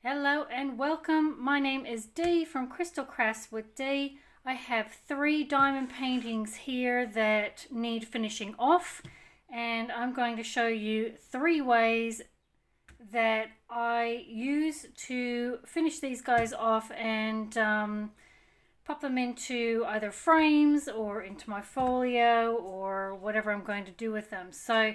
Hello and welcome. My name is Dee from CreateLoveShare. I have 3 diamond paintings here that need finishing off, and I'm going to show you 3 ways that I use to finish these guys off and pop them into either frames or into my folio or whatever I'm going to do with them. So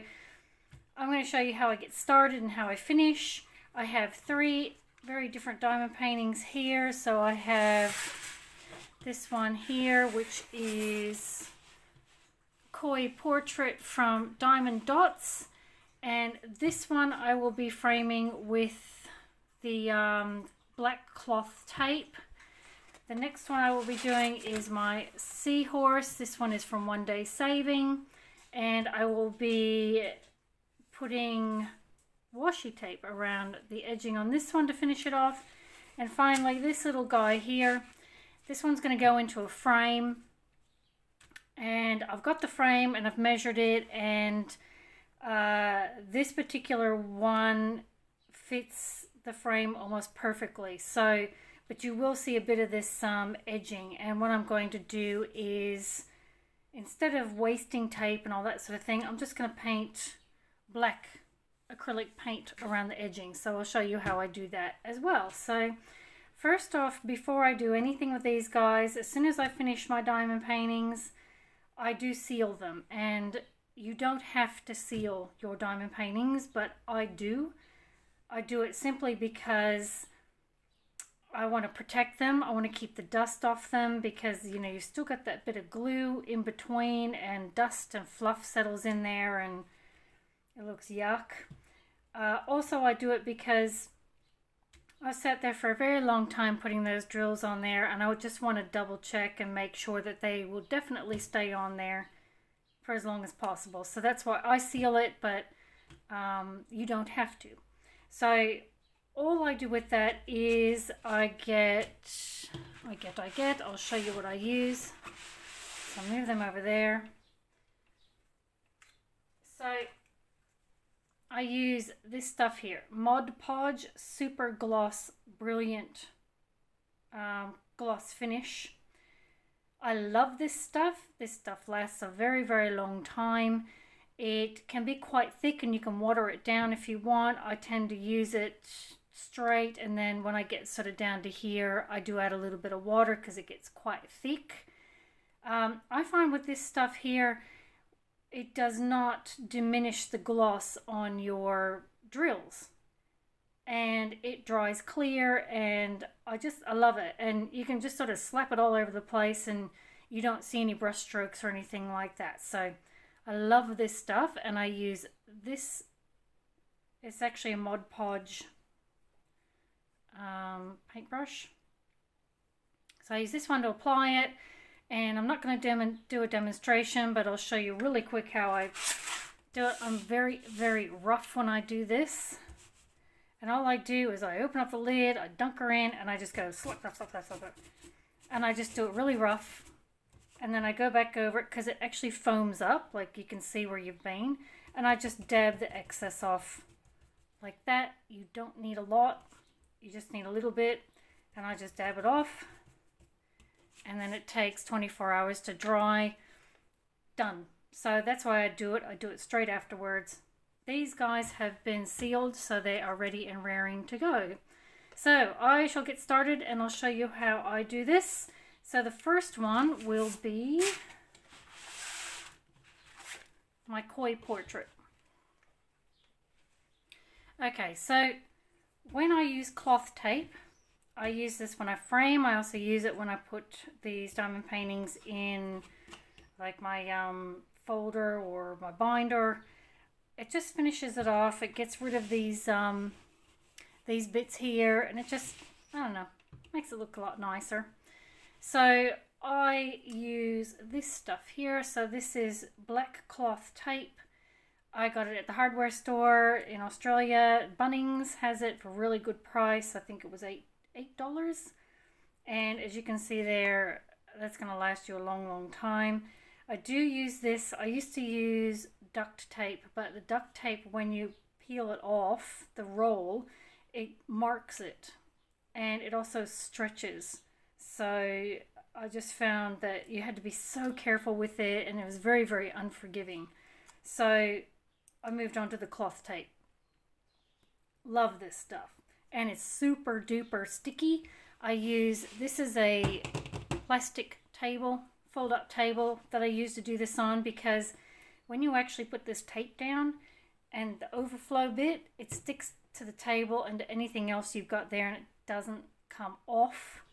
I'm going to show you how I get started and how I finish. I have 3 very different diamond paintings here. So I have this one here, which is koi portrait from Diamond Dots, and this one I will be framing with the black cloth tape. The next one I will be doing is my seahorse. This one is from One Day Saving, and I will be putting washi tape around the edging on this one to finish it off. And finally, this little guy here, this one's going to go into a frame, and I've got the frame and I've measured it, and this particular one fits the frame almost perfectly. So but you will see a bit of this edging, and what I'm going to do is, instead of wasting tape and all that sort of thing, I'm just going to paint black acrylic paint around the edging. So I'll show you how I do that as well. So first off, before I do anything with these guys, as soon as I finish my diamond paintings, I do seal them. And you don't have to seal your diamond paintings, but I do. I do it simply because I want to protect them. I want to keep the dust off them, because you know you still got that bit of glue in between, and dust and fluff settles in there and it looks yuck. Also, I do it because I sat there for a very long time putting those drills on there, and I would just want to double check and make sure that they will definitely stay on there for as long as possible. So that's why I seal it, but you don't have to. So all I do with that is I'll show you what I use. So I'll move them over there. So I use this stuff here, Mod Podge Super Gloss Brilliant Gloss Finish. I love this stuff. This stuff lasts a very, very long time. It can be quite thick, and you can water it down if you want. I tend to use it straight, and then when I get sort of down to here, I do add a little bit of water because it gets quite thick. I find with this stuff here, it does not diminish the gloss on your drills, and it dries clear, and I love it. And you can just sort of slap it all over the place and you don't see any brush strokes or anything like that. So I love this stuff, and I use this. It's actually a Mod Podge paintbrush. So I use this one to apply it, and I'm not going to do a demonstration, but I'll show you really quick how I do it. I'm very, very rough when I do this, and all I do is I open up the lid, I dunk her in, and I just go slap, slap, slap, slap, slap, and I just do it really rough, and then I go back over it because it actually foams up, like you can see where you've been, and I just dab the excess off like that. You don't need a lot, you just need a little bit, and I just dab it off. And then it takes 24 hours to dry. Done. So that's why I do it. I do it straight afterwards. These guys have been sealed, so they are ready and raring to go. So I shall get started, and I'll show you how I do this. So the first one will be my koi portrait. Okay, so when I use cloth tape, I use this when I frame. I also use it when I put these diamond paintings in like my folder or my binder. It just finishes it off. It gets rid of these bits here, and it just, I don't know, makes it look a lot nicer. So I use this stuff here. So this is black cloth tape. I got it at the hardware store in Australia. Bunnings has it for a really good price. I think it was $8. And as you can see there, that's going to last you a long, long time. I do use this. I used to use duct tape, but the duct tape, when you peel it off the roll, it marks it. and it also stretches. So I just found that you had to be so careful with it, and it was very, very unforgiving. So I moved on to the cloth tape. Love this stuff. And it's super duper sticky. This is a plastic table, fold up table that I use to do this on, because when you actually put this tape down and the overflow bit, it sticks to the table and to anything else you've got there, and it doesn't come off.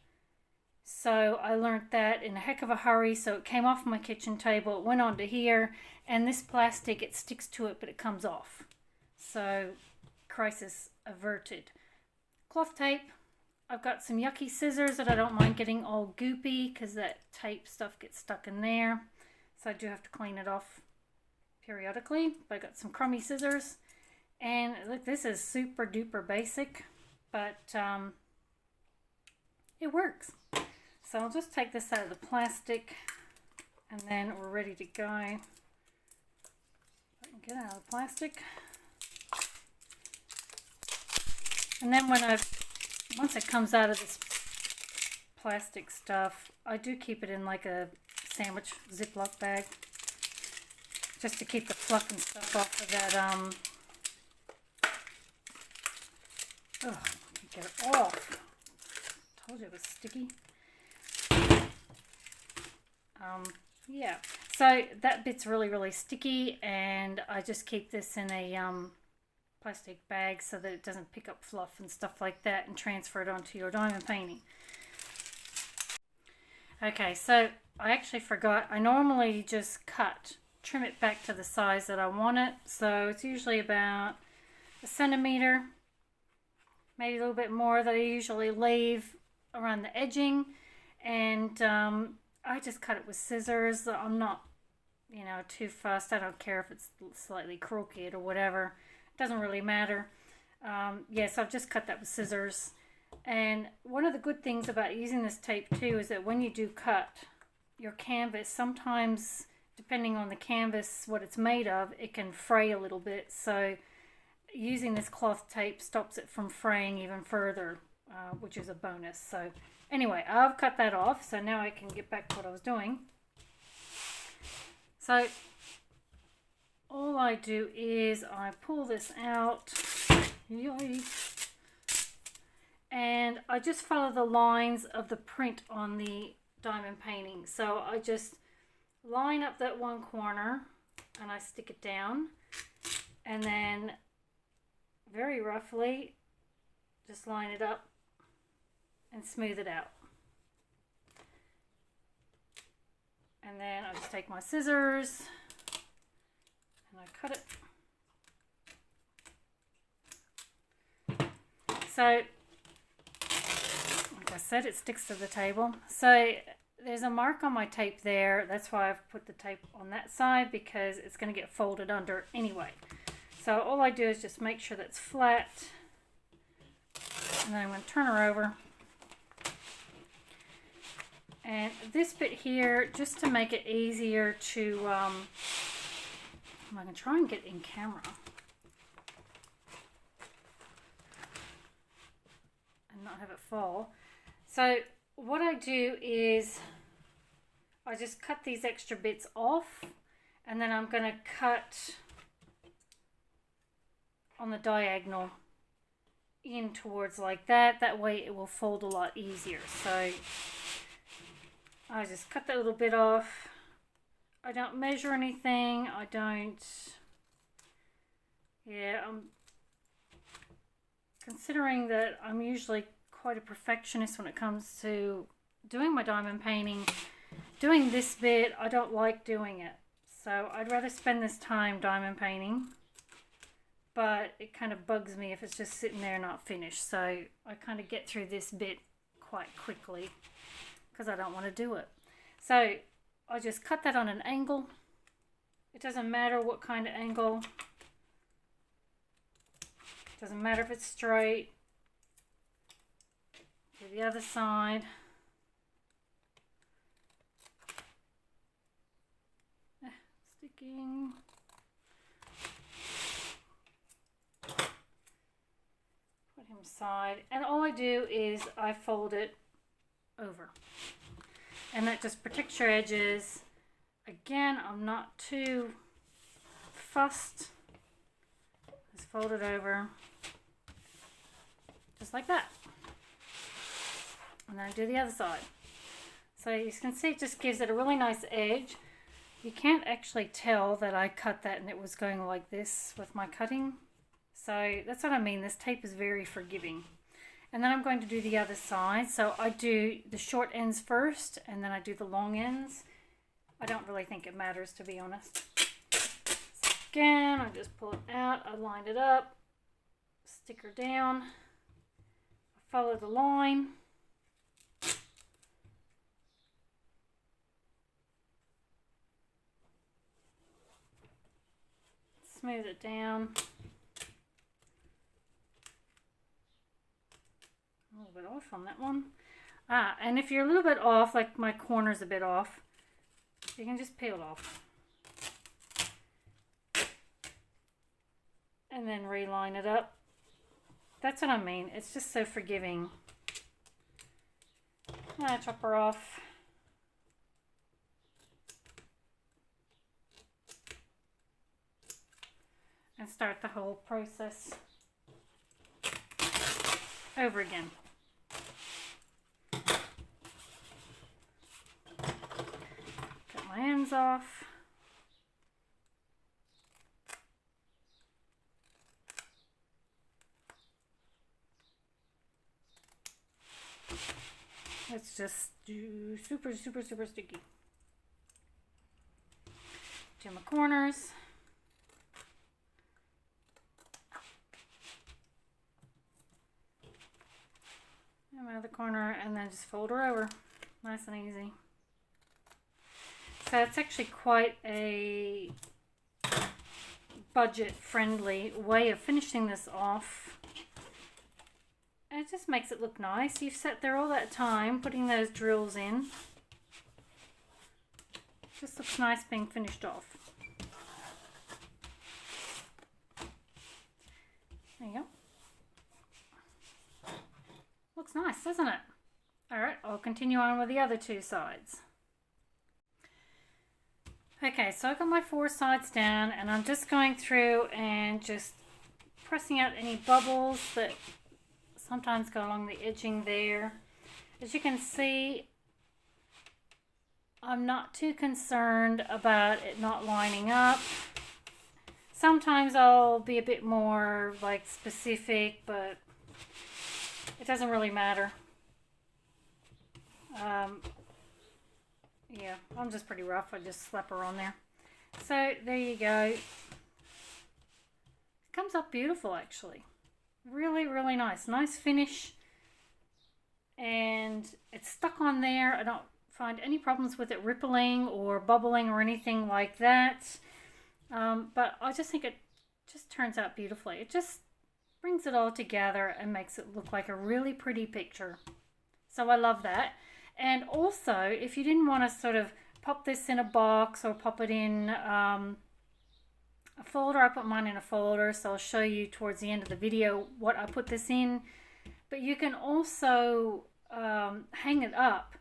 So I learned that in a heck of a hurry. So it came off my kitchen table, it went onto here, and this plastic, it sticks to it, but it comes off. So crisis averted. Cloth tape. I've got some yucky scissors that I don't mind getting all goopy, because that tape stuff gets stuck in there. So I do have to clean it off periodically. But I got some crummy scissors. And look, this is super duper basic, but it works. So I'll just take this out of the plastic, and then we're ready to go. If I can get out of the plastic. And then once it comes out of this plastic stuff, I do keep it in like a sandwich Ziploc bag, just to keep the fluff and stuff off of that. Oh, I can get it off. Told you it was sticky. Yeah, so that bit's really, really sticky, and I just keep this in a plastic bag so that it doesn't pick up fluff and stuff like that and transfer it onto your diamond painting. Okay, so I actually forgot. I normally just trim it back to the size that I want it. So it's usually about 1 centimeter, maybe a little bit more, that I usually leave around the edging. And I just cut it with scissors. I'm not, too fussed. I don't care if it's slightly crooked or whatever. It doesn't really matter. So I've just cut that with scissors. And one of the good things about using this tape too is that when you do cut your canvas, sometimes depending on the canvas, what it's made of, it can fray a little bit. So using this cloth tape stops it from fraying even further, which is a bonus. So anyway, I've cut that off, so now I can get back to what I was doing. So all I do is I pull this out, and I just follow the lines of the print on the diamond painting. So I just line up that one corner and I stick it down, and then very roughly just line it up and smooth it out. And then I just take my scissors and I cut it. So, like I said, it sticks to the table. So there's a mark on my tape there. That's why I've put the tape on that side, because it's going to get folded under anyway. So all I do is just make sure that's flat. And then I'm going to turn her over. And this bit here, just to make it easier to, I'm going to try and get in camera and not have it fall. So what I do is I just cut these extra bits off, and then I'm going to cut on the diagonal in towards like that. That way it will fold a lot easier. So I just cut that little bit off. I don't measure anything. I'm considering that I'm usually quite a perfectionist when it comes to doing my diamond painting. Doing this bit, I don't like doing it. So I'd rather spend this time diamond painting. But it kind of bugs me if it's just sitting there not finished. So I kind of get through this bit quite quickly, because I don't want to do it. So I just cut that on an angle. It doesn't matter what kind of angle. It doesn't matter if it's straight. Do the other side. Sticking. Put him side, and all I do is I fold it over, and that just protects your edges. Again, I'm not too fussed. Just fold it over just like that, and then do the other side. So you can see it just gives it a really nice edge. You can't actually tell that I cut that and it was going like this with my cutting. So that's what I mean. This tape is very forgiving. And then I'm going to do the other side. So I do the short ends first and then I do the long ends. I don't really think it matters, to be honest. So again, I just pull it out. I line it up. Stick her down. I follow the line. Smooth it down. A little bit off on that one. And if you're a little bit off, like my corner's a bit off, you can just peel it off. And then reline it up. That's what I mean. It's just so forgiving. Chop her off. And start the whole process over again. Cut my ends off. Let's just do super sticky. Do my corners. Out of the corner and then just fold her over. Nice and easy. So it's actually quite a budget friendly way of finishing this off. And it just makes it look nice. You've sat there all that time putting those drills in. Just looks nice being finished off. There you go. Looks nice, doesn't it? Alright, I'll continue on with the other two sides. Okay, so I've got my 4 sides down and I'm just going through and just pressing out any bubbles that sometimes go along the edging there. As you can see, I'm not too concerned about it not lining up. Sometimes I'll be a bit more like specific, but it doesn't really matter. Yeah, I'm just pretty rough. I just slap her on there. So there you go. It comes up beautiful, actually. Really, really nice. Nice finish. And it's stuck on there. I don't find any problems with it rippling or bubbling or anything like that. But I just think it just turns out beautifully. It just brings it all together and makes it look like a really pretty picture. So I love that. And also, if you didn't want to sort of pop this in a box or pop it in a folder, I put mine in a folder, so I'll show you towards the end of the video what I put this in. But you can also hang it up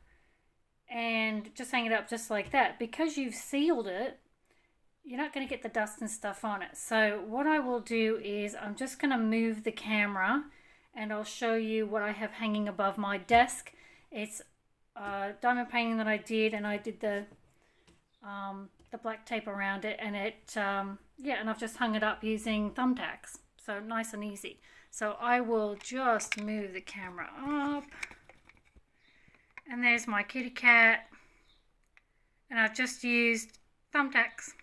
and just hang it up just like that. Because you've sealed it, you're not going to get the dust and stuff on it. So what I will do is I'm just going to move the camera and I'll show you what I have hanging above my desk. It's a diamond painting that I did, and I did the black tape around it, and and I've just hung it up using thumbtacks. So nice and easy. So I will just move the camera up. And there's my kitty cat. And I've just used thumbtacks.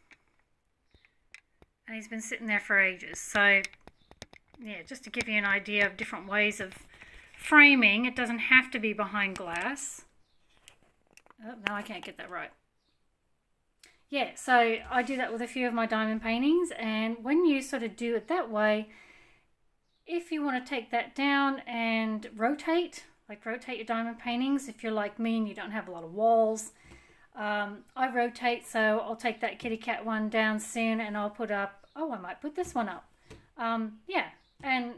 And he's been sitting there for ages. So, yeah, just to give you an idea of different ways of framing. It doesn't have to be behind glass. Oh, no, I can't get that right. Yeah, so I do that with a few of my diamond paintings. And when you sort of do it that way, if you want to take that down and rotate your diamond paintings, if you're like me and you don't have a lot of walls, I rotate, so I'll take that kitty cat one down soon and I'll put up, I might put this one up. Yeah, and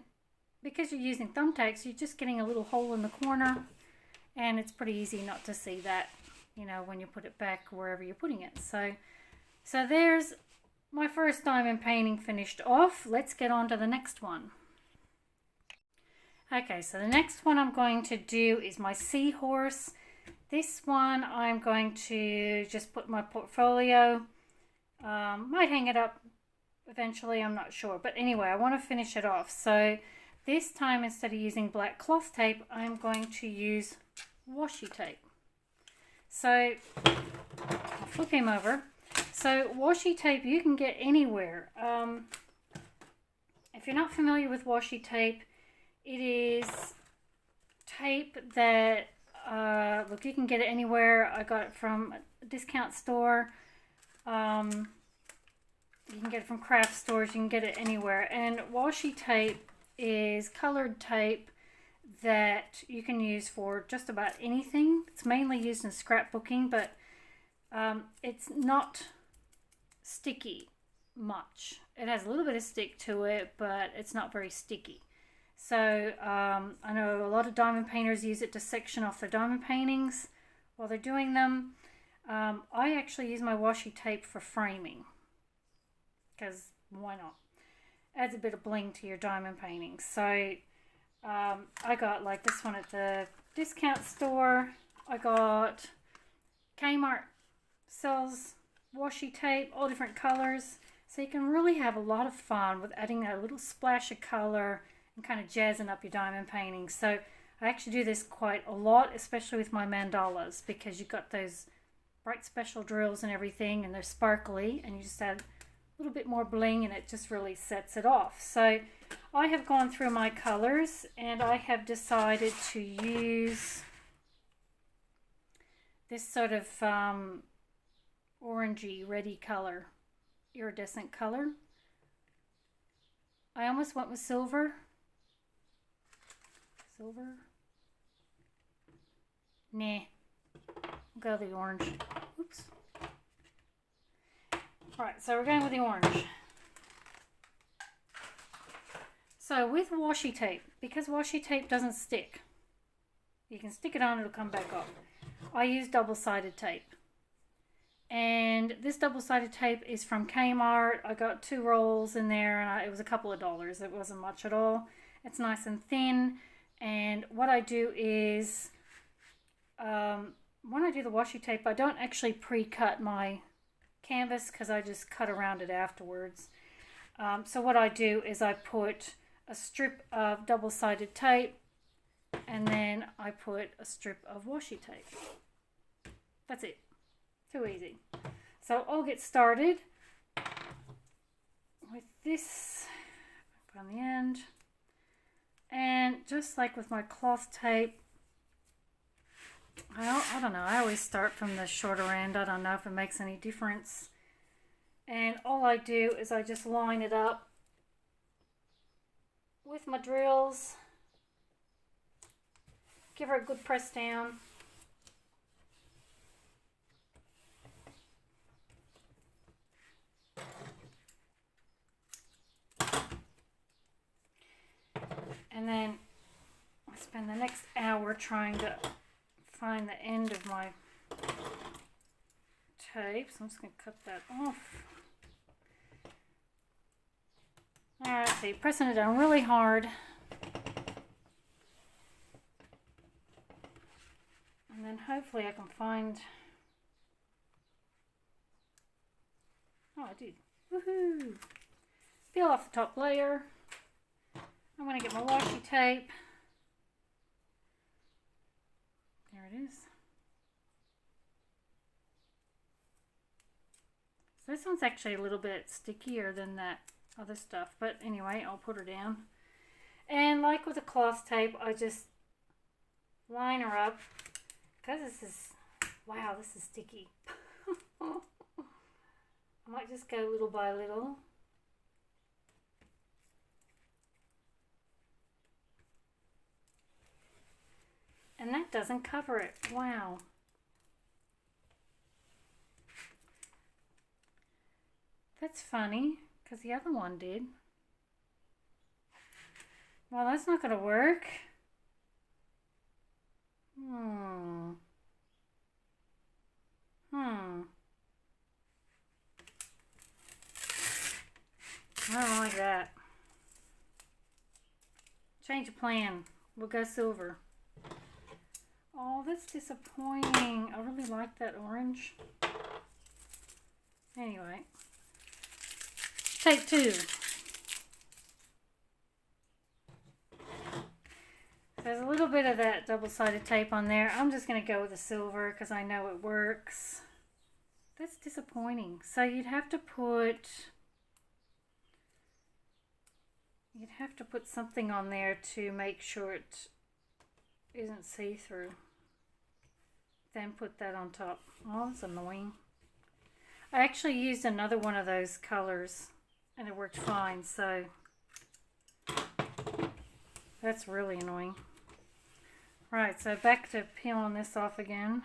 because you're using thumbtacks, you're just getting a little hole in the corner, and it's pretty easy not to see that, you know, when you put it back wherever you're putting it. So there's my first diamond painting finished off. Let's get on to the next one. Okay, so the next one I'm going to do is my seahorse. This one I'm going to just put in my portfolio. Might hang it up eventually, I'm not sure. But anyway, I want to finish it off. So this time, instead of using black cloth tape, I'm going to use washi tape. So I'll flip him over. So washi tape you can get anywhere. If you're not familiar with washi tape, it is tape that, look, you can get it anywhere. I got it from a discount store. You can get it from craft stores. You can get it anywhere. And washi tape is colored tape that you can use for just about anything. It's mainly used in scrapbooking, but it's not sticky much. It has a little bit of stick to it, but it's not very sticky. So I know a lot of diamond painters use it to section off their diamond paintings while they're doing them. I actually use my washi tape for framing, because why not? Adds a bit of bling to your diamond paintings. So I got like this one at the discount store. I got Kmart sells washi tape, all different colors. So you can really have a lot of fun with adding a little splash of color and kind of jazzing up your diamond paintings. So I actually do this quite a lot, especially with my mandalas, because you've got those bright special drills and everything, and they're sparkly, and you just add a little bit more bling and it just really sets it off. So I have gone through my colors and I have decided to use this sort of orangey, reddy color, iridescent color. I almost went with silver. Silver? Nah. I'll go with the orange. Oops. Alright, so we're going with the orange. So with washi tape, because washi tape doesn't stick, you can stick it on, it'll come back off. I use double-sided tape. And this double-sided tape is from Kmart. I got 2 rolls in there, and it was a couple of dollars. It wasn't much at all. It's nice and thin. And what I do is, when I do the washi tape, I don't actually pre-cut my canvas because I just cut around it afterwards. So what I do is I put a strip of double-sided tape, and then I put a strip of washi tape. That's it. Too easy. So I'll get started with this on the end. And just like with my cloth tape, I don't know, I always start from the shorter end. I don't know if it makes any difference. And all I do is I just line it up with my drills. Give her a good press down. And then I spend the next hour trying to find the end of my tape. So I'm just going to cut that off. Alright, so you're pressing it down really hard. And then hopefully I can find... Oh, I did. Woohoo! Peel off the top layer. I'm going to get my washi tape. There it is. So this one's actually a little bit stickier than that other stuff. But anyway, I'll put her down. And like with the cloth tape, I just line her up. Because this is, wow, this is sticky. I might just go little by little. And that doesn't cover it. Wow. That's funny, because the other one did. Well, that's not going to work. Hmm. I don't like that. Change of plan. We'll go silver. Oh, that's disappointing. I really like that orange. Anyway. Tape 2. There's a little bit of that double-sided tape on there. I'm just going to go with the silver because I know it works. That's disappointing. So you'd have to put something on there to make sure it isn't see-through. Then put that on top. Oh, that's annoying. I actually used another one of those colors and it worked fine, so that's really annoying. Right, so back to peeling this off again.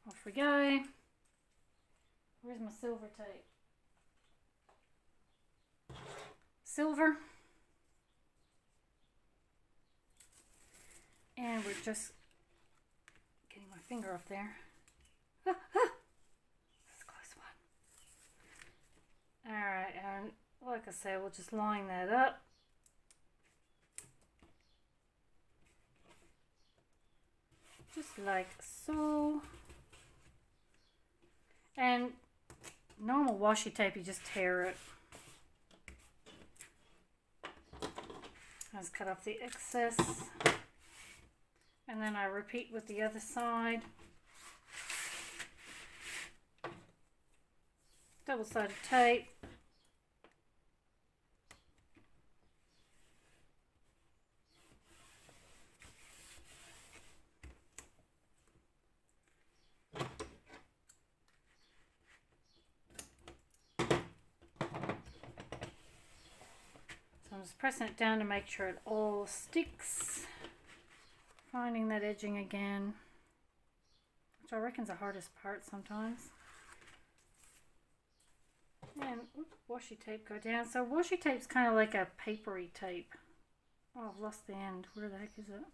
Off we go. Where's my silver tape? Silver. And we're just getting my finger off there. That's a close one. Alright, and like I said, we'll just line that up. Just like so. And normal washi tape, you just tear it. Let's cut off the excess. And then I repeat with the other side. Double-sided tape. So I'm just pressing it down to make sure it all sticks. Finding that edging again, which I reckon is the hardest part sometimes. And washi tape go down. So washi tape's kind of like a papery tape. Oh, I've lost the end. Where the heck is it?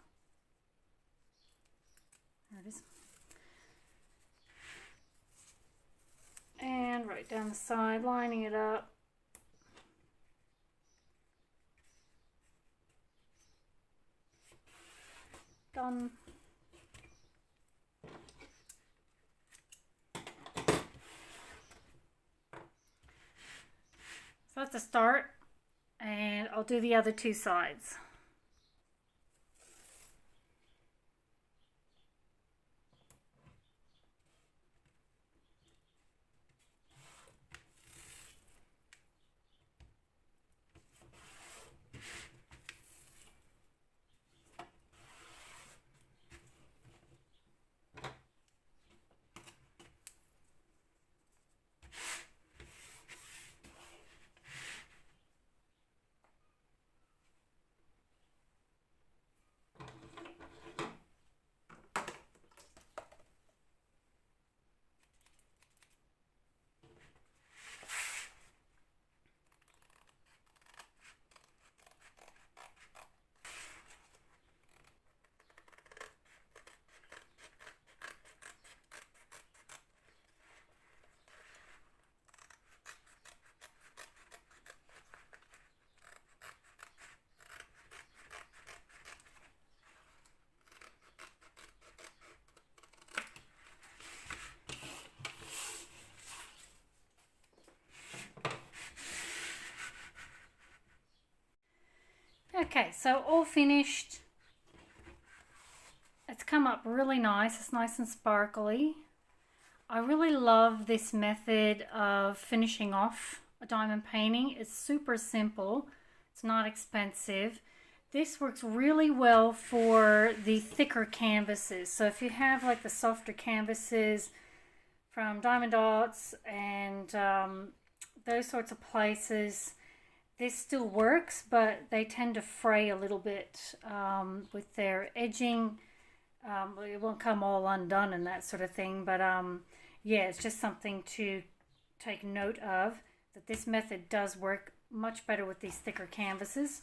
There it is. And right down the side, lining it up. Done. So that's a start, and I'll do the other two sides. Okay, so all finished. It's come up really nice. It's nice and sparkly. I really love this method of finishing off a diamond painting. It's super simple. It's not expensive. This works really well for the thicker canvases. So if you have like the softer canvases from Diamond Dots and those sorts of places, this still works, but they tend to fray a little bit with their edging. It won't come all undone and that sort of thing, but yeah, it's just something to take note of, that this method does work much better with these thicker canvases.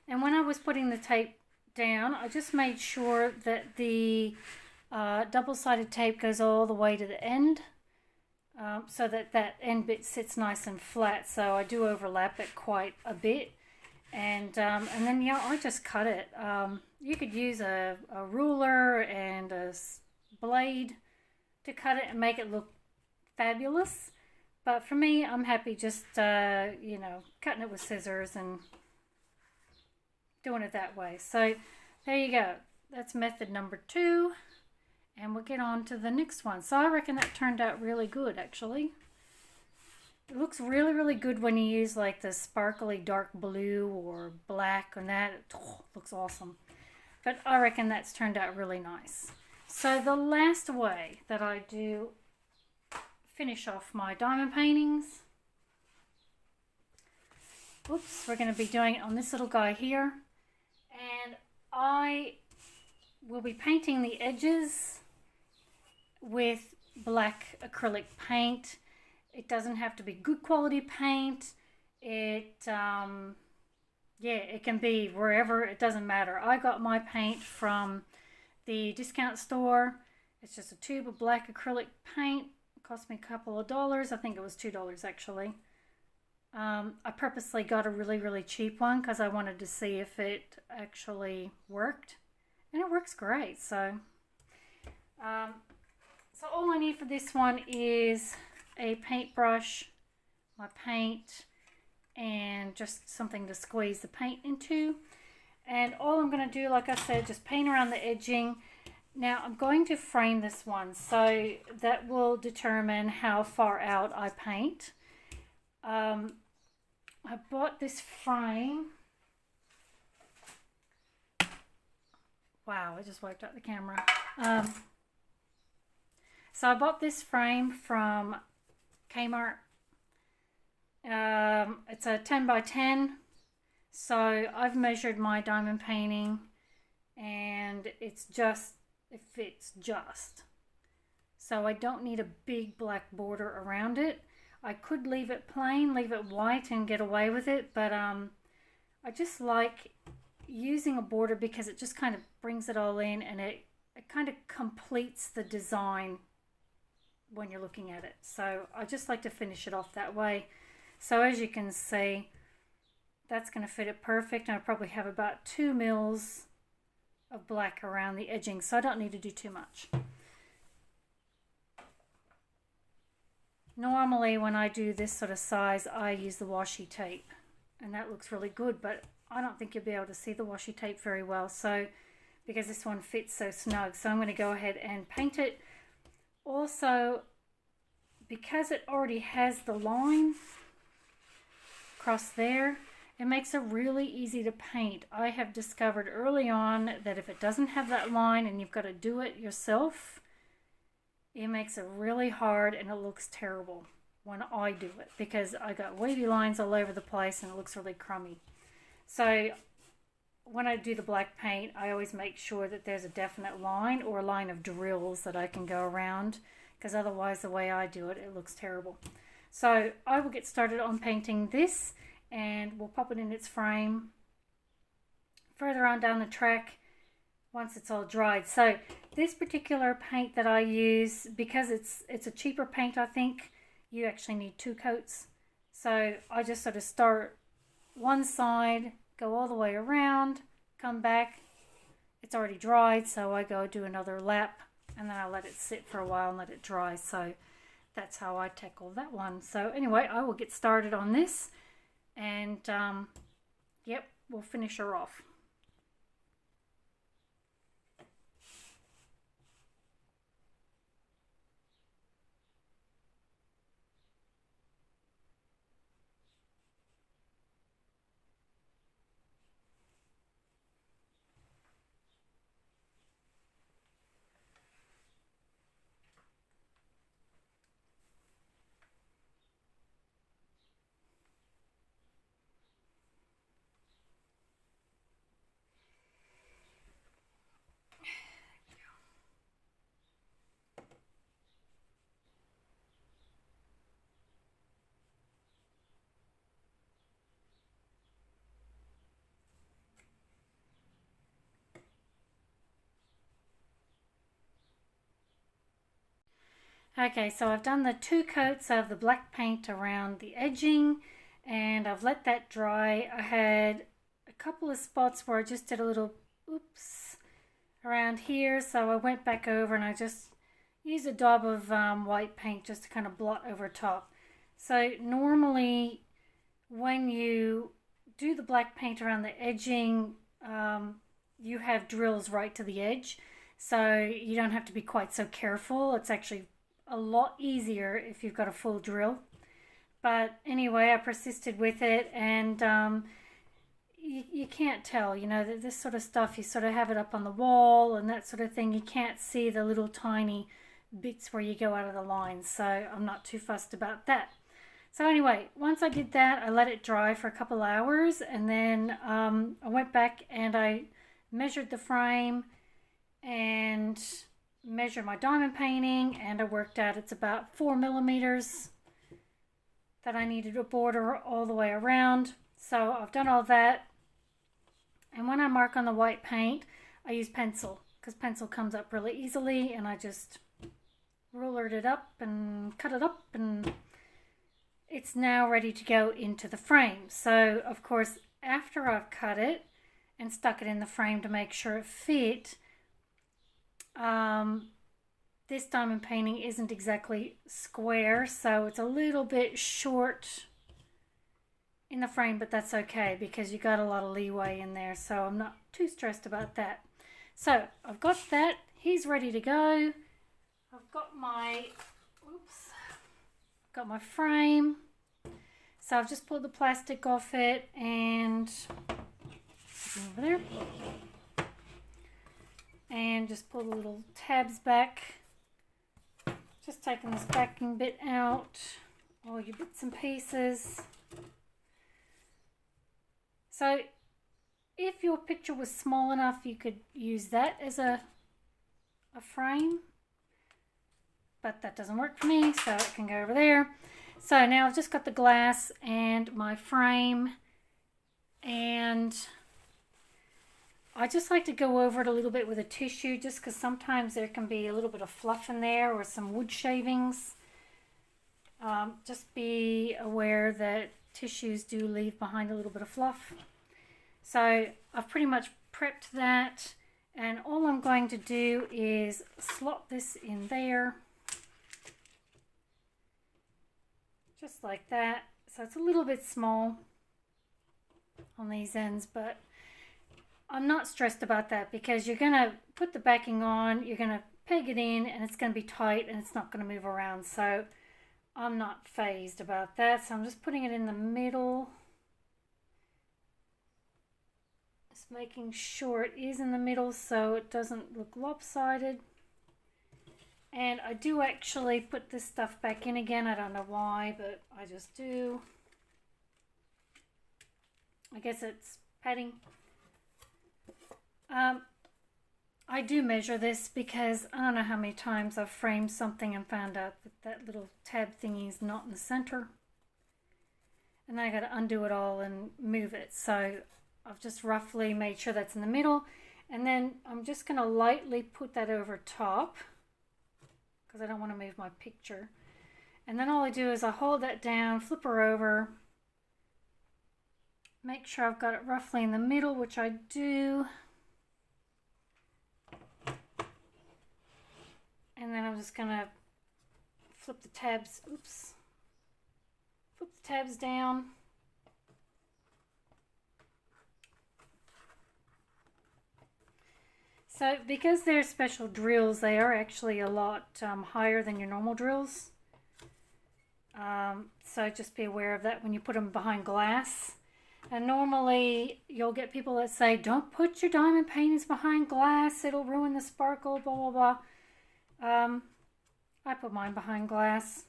And when I was putting the tape down, I just made sure that the double-sided tape goes all the way to the end, so that that end bit sits nice and flat. So I do overlap it quite a bit, and then yeah, I just cut it. You could use a ruler and a blade to cut it and make it look fabulous, but for me, I'm happy just you know, cutting it with scissors and doing it that way. So there you go. That's method number 2. And we'll get on to the next one. So I reckon that turned out really good, actually. It looks really, really good when you use like the sparkly dark blue or black and that. It looks awesome. But I reckon that's turned out really nice. So the last way that I do finish off my diamond paintings, oops, we're going to be doing it on this little guy here. And I will be painting the edges with black acrylic paint. It doesn't have to be good quality paint. It yeah, it can be wherever, it doesn't matter. I got my paint from the discount store. It's just a tube of black acrylic paint. It cost me a couple of dollars. I think it was $2 actually. I purposely got a really, really cheap one because I wanted to see if it actually worked. And it works great. So so all I need for this one is a paintbrush, my paint, and just something to squeeze the paint into. And all I'm going to do, like I said, just paint around the edging. Now I'm going to frame this one, so that will determine how far out I paint. I bought this frame. Wow, I just wiped out the camera. So I bought this frame from Kmart. It's a 10 by 10. So I've measured my diamond painting and it fits just. So I don't need a big black border around it. I could leave it plain, leave it white and get away with it, but I just like using a border because it just kind of brings it all in, and it kind of completes the design when you're looking at it. So I just like to finish it off that way. So as you can see, that's going to fit it perfect, and I probably have about 2 mils of black around the edging, so I don't need to do too much. Normally when I do this sort of size, I use the washi tape, and that looks really good, but I don't think you'll be able to see the washi tape very well, so because this one fits so snug. So I'm going to go ahead and paint it. Also, because it already has the line across there, it makes it really easy to paint. I have discovered early on that if it doesn't have that line and you've got to do it yourself, it makes it really hard and it looks terrible when I do it, because I got wavy lines all over the place and it looks really crummy. So when I do the black paint, I always make sure that there's a definite line or a line of drills that I can go around, because otherwise the way I do it, it looks terrible. So I will get started on painting this, and we'll pop it in its frame further on down the track once it's all dried. So this particular paint that I use, because it's a cheaper paint, I think you actually need 2 coats. So I just sort of start one side, go all the way around, come back. It's already dried, so I go do another lap, and then I let it sit for a while and let it dry. So that's how I tackle that one. So anyway, I will get started on this, and yep, we'll finish her off. Okay, so I've done the 2 coats of the black paint around the edging and I've let that dry. I had a couple of spots where I just did a little oops around here, so I went back over and I just used a dab of white paint just to kind of blot over top. So normally when you do the black paint around the edging, you have drills right to the edge, so you don't have to be quite so careful. It's actually a lot easier if you've got a full drill. But anyway, I persisted with it, and you can't tell, you know, this sort of stuff, you sort of have it up on the wall and that sort of thing. You can't see the little tiny bits where you go out of the lines, so I'm not too fussed about that. So anyway, once I did that, I let it dry for a couple hours, and then I went back and I measured the frame and measured my diamond painting, and I worked out it's about 4 millimeters that I needed a border all the way around. So I've done all that, and when I mark on the white paint, I use pencil because pencil comes up really easily, and I just rulered it up and cut it up, and it's now ready to go into the frame. So of course, after I've cut it and stuck it in the frame to make sure it fit, this diamond painting isn't exactly square, so it's a little bit short in the frame, but that's okay because you got a lot of leeway in there, so I'm not too stressed about that. So I've got that, he's ready to go. I've got my frame, so I've just pulled the plastic off it and over there, and just pull the little tabs back. Just taking this backing bit out, all your bits and pieces. So if your picture was small enough, you could use that as a frame, but that doesn't work for me, so it can go over there. So now I've just got the glass and my frame, and I just like to go over it a little bit with a tissue, just because sometimes there can be a little bit of fluff in there or some wood shavings. Just be aware that tissues do leave behind a little bit of fluff. So I've pretty much prepped that, and all I'm going to do is slot this in there, just like that. So it's a little bit small on these ends, but I'm not stressed about that because you're going to put the backing on, you're going to peg it in, and it's going to be tight and it's not going to move around. So I'm not phased about that. So I'm just putting it in the middle. Just making sure it is in the middle so it doesn't look lopsided. And I do actually put this stuff back in again. I don't know why, but I just do. I guess it's padding. I do measure this because I don't know how many times I've framed something and found out that that little tab thingy is not in the center. And then I got to undo it all and move it. So I've just roughly made sure that's in the middle. And then I'm just going to lightly put that over top because I don't want to move my picture. And then all I do is I hold that down, flip her over, make sure I've got it roughly in the middle, which I do. And then I'm just going to flip the tabs, flip the tabs down. So because they're special drills, they are actually a lot higher than your normal drills. So just be aware of that when you put them behind glass. And normally you'll get people that say, don't put your diamond paintings behind glass, it'll ruin the sparkle, blah, blah, blah. I put mine behind glass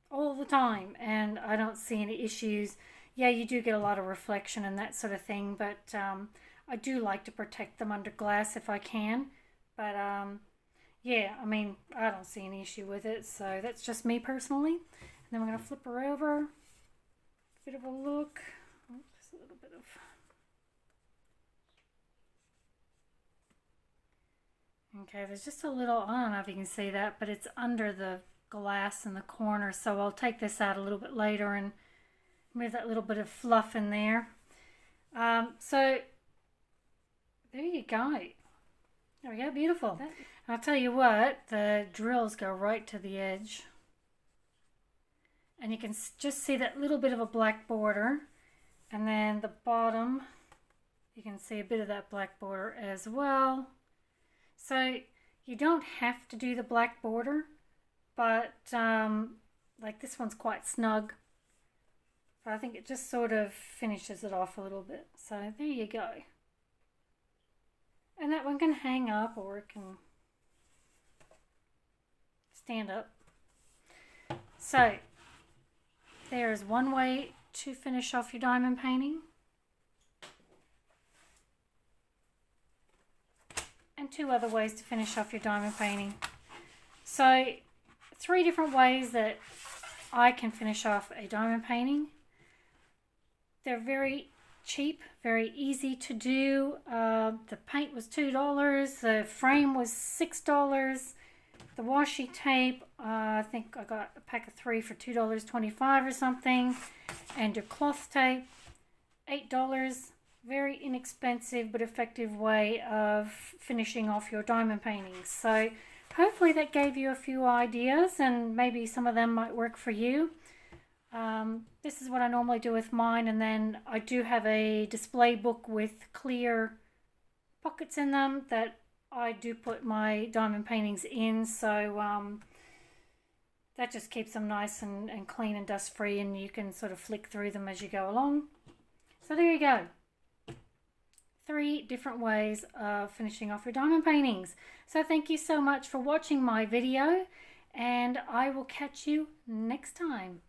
all the time and I don't see any issues. Yeah, you do get a lot of reflection and that sort of thing, but I do like to protect them under glass if I can. But yeah, I mean, I don't see any issue with it, so that's just me personally. And then we're going to flip her over. Bit of a look. Oh, just a little bit of... Okay, there's just a little, I don't know if you can see that, but it's under the glass in the corner, so I'll take this out a little bit later and move that little bit of fluff in there. So there you go. There we go, beautiful. I'll tell you what, the drills go right to the edge. And you can just see that little bit of a black border. And then the bottom, you can see a bit of that black border as well. So you don't have to do the black border, but like this one's quite snug. But I think it just sort of finishes it off a little bit. So there you go. And that one can hang up or it can stand up. So there is one way to finish off your diamond painting. And two other ways to finish off your diamond painting. So 3 different ways that I can finish off a diamond painting. They're very cheap, very easy to do. The paint was $2, the frame was $6, the washi tape, I think I got a pack of 3 for $2.25 or something, and your cloth tape, $8. Very inexpensive but effective way of finishing off your diamond paintings. So hopefully that gave you a few ideas and maybe some of them might work for you. This is what I normally do with mine, and then I do have a display book with clear pockets in them that I do put my diamond paintings in, so that just keeps them nice and clean and dust free, and you can sort of flick through them as you go along. So there you go. 3 different ways of finishing off your diamond paintings. So thank you so much for watching my video, and I will catch you next time.